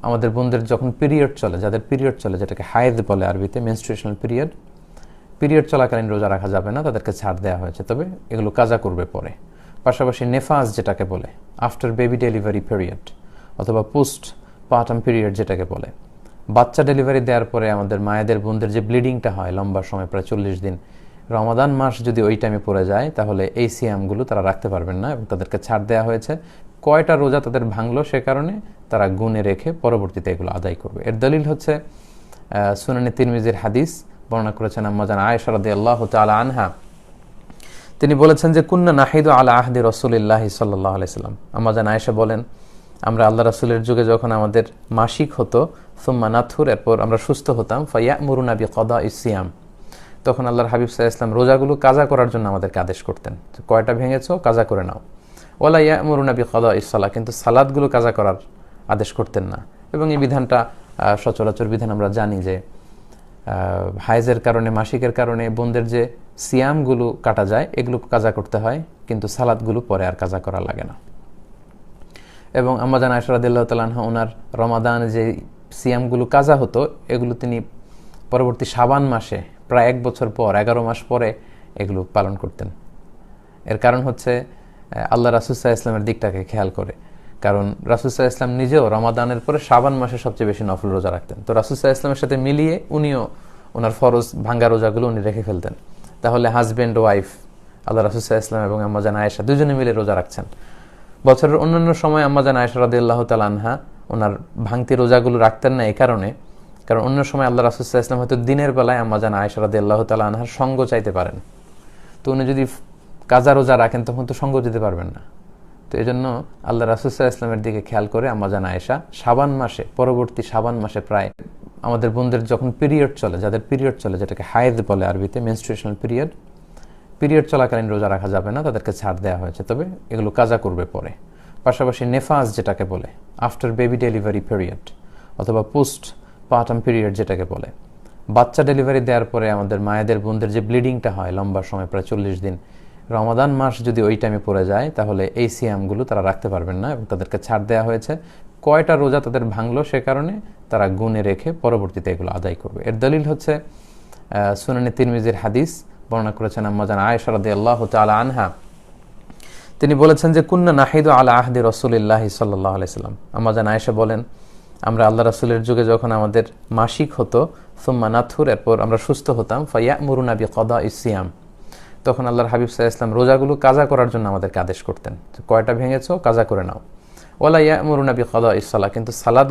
আমাদের বোনদের যখন পিরিয়ড চলে, যাদের পিরিয়ড চলে, যেটাকে হায়েদ বলে আরবিতে, মেনস্ট্রুয়েশনাল পিরিয়ড চলাকালীন রোজা রাখা যাবে না, তাদেরকে ছাড় দেওয়া হয়েছে, তবে এগুলো কাজা করবে পরে। পাশাপাশি নেফাজ যেটাকে বলে, আফটার বেবি ডেলিভারি পিরিয়ড অথবা পোস্ট পার্টাম পিরিয়ড যেটাকে বলে, বাচ্চা ডেলিভারি দেওয়ার পরে আমাদের মায়েদের বোনদের যে ব্লিডিংটা হয় লম্বা সময়, প্রায় 40 দিন, রমাদান মাস যদি ওই টাইমে পড়ে যায় তাহলে এই সিয়ামগুলো তারা রাখতে পারবেন না এবং তাদেরকে ছাড় দেওয়া হয়েছে। কয়টা রোজা তাদের ভাঙলো সে কারণে তারা গুনে রেখে পরবর্তীতে এগুলো আদায় করবে। এর দলিল হচ্ছে সুনানে তিরমিজির হাদিস, বর্ণনা করেছেন আম্মা জান আয়েশা রাদিয়াল্লাহু তাআলা আনহা। তিনি বলেছেন যে কুন্না নাহিদু আলা আহদি রাসূলিল্লাহি সাল্লাল্লাহু আলাইহি সাল্লাম। আম্মা জান আয়েশা বলেন, আমরা আল্লাহ রাসূলের যুগে যখন আমাদের মাসিক হতো, সুম্মা নাথুর, এরপর আমরা সুস্থ হতাম, ফায়ামুরুনা বিকাদাইস সিয়াম, তখন আল্লাহর হাবিব সাল্লাল্লাহু আলাইহি ওয়াসাল্লাম রোজাগুলো কাজা করার জন্য আমাদেরকে আদেশ করতেন, কয়টা ভেঙেছো কাজা করে নাও। ওয়ালা ইয়ামুরুনা বিকাদাইস সালাহ, কিন্তু সালাতগুলো কাজা করার আদেশ করতেন না। এবং এই বিধানটা সচরাচর বিধান আমরা জানি যে হায়েজের কারণে, মাসিকের কারণে বোনদের যে সিয়ামগুলো কাটা যায় এগুলো কাজা করতে হয়, কিন্তু সালাতগুলো পরে আর কাজা করা লাগে না। এবং আম্মা জান আয়েশা রাদিয়াল্লাহু তাআলা আনহা ওনার রমাদান যে সিয়ামগুলো কাজা হতো এগুলো তিনি পরবর্তী শাবান মাসে প্রায় 1 বছর পর, 11 মাস পরে এগুলো পালন করতেন। এর কারণ হচ্ছে আল্লাহ রাসূল সাল্লাল্লাহু আলাইহি ওয়াসাল্লামের দিকটাকে খেয়াল করে, কারণ রাসূল সাল্লাল্লাহু আলাইহি ওয়াসাল্লাম নিজেও রমাদানের পরে শাবান মাসে সবচেয়ে বেশি নফল রোজা রাখতেন। তো রাসূল সাল্লাল্লাহু আলাইহি ওয়াসাল্লামের সাথে মিলিয়ে উনিও ওনার ফরজ ভাঙ্গা রোজাগুলো উনি রেখে ফেলতেন। তাহলে হাজব্যান্ড ওয়াইফ আল্লাহ রাসূল সাল্লাল্লাহু আলাইহি ওয়াসাল্লাম এবং আম্মা জান আয়েশা দুজনে মিলে রোজা রাখছেন। বছরের অন্যান্য সময় আম্মা জান আয়েশা রাদিয়াল্লাহু তাআলা আনহা ওনার ভাঙতি রোজাগুলো রাখতেন না, এই কারণে, কারণ অন্য সময় আল্লাহ রাসূল সাল্লাল্লাহু আলাইহি ওয়াসাল্লাম হয়তো দিনের বেলায় আম্মা জান আয়েশা রাদিয়াল্লাহু তাআলা আনহার সঙ্গ চাইতে পারেন। তো উনি যদি কাজা রোজা রাখেন তখন তো সঙ্গ দিতে পারবেন না। তো এই জন্য আল্লাহ রাসূল সাল্লাল্লাহু আলাইহি ওয়াসাল্লামের দিকে খেয়াল করে আম্মা জান আয়েশা শাবান মাসে, পরবর্তী শাবান মাসে, প্রায় আমাদের বোনদের যখন পিরিয়ড চলে, যাদের পিরিয়ড চলে, যেটাকে হায়েদ বলে আরবিতে, মেনস্ট্রুয়েশনাল পিরিয়ড চলাকালীন রোজা রাখা যাবে না, তাদেরকে ছাড় দেওয়া হয়েছে, তবে এগুলো কাজা করবে পরে। পাশাপাশি নেফাজ যেটাকে বলে, আফটার বেবি ডেলিভারি পিরিয়ড অথবা পোস্ট পার্টাম পিরিয়ড যেটাকে বলে, বাচ্চা ডেলিভারি দেওয়ার পরে আমাদের মায়েদের বোনদের যে ব্লিডিংটা হয় লম্বা সময়, প্রায় 40 দিন, রমাদান মাস যদি ওই টাইমে পড়ে যায় তাহলে এই সিয়ামগুলো তারা রাখতে পারবেন না এবং তাদেরকে ছাড় দেওয়া হয়েছে। কয়টা রোজা তাদের ভাঙলো সে কারণে তারা গুনে রেখে পরবর্তীতে এগুলো আদায় করবে। এর দলিল হচ্ছে সুনানে তিরমিজির হাদিস, বর্ণনা করেছেন আম্মা জান আয়েশা রাদিয়াল্লাহু তাআলা আনহা। তিনি বলেছেন যে কুন্না নাহিদু আলা আহদি রাসূলিল্লাহি সাল্লাল্লাহু আলাইহি সাল্লাম। আম্মা জান আয়েশা বলেন, আমরা আল্লাহ রাসূলের যুগে যখন আমাদের মাসিক হতো, সুম্মা নাথুর, এরপর আমরা সুস্থ হতাম, ফায়ামুরুনা বিকাদাইস সিয়াম, তখন আল্লাহর হাবিব সাল্লাল্লাহু আলাইহি ওয়াসাল্লাম রোজাগুলো কাজা করার জন্য আমাদেরকে আদেশ করতেন, কয়টা ভেঙেছো কাজা করে নাও। ওয়ালা ইয়ামুরুনা বিকাদাইস সালাহ, কিন্তু সালাত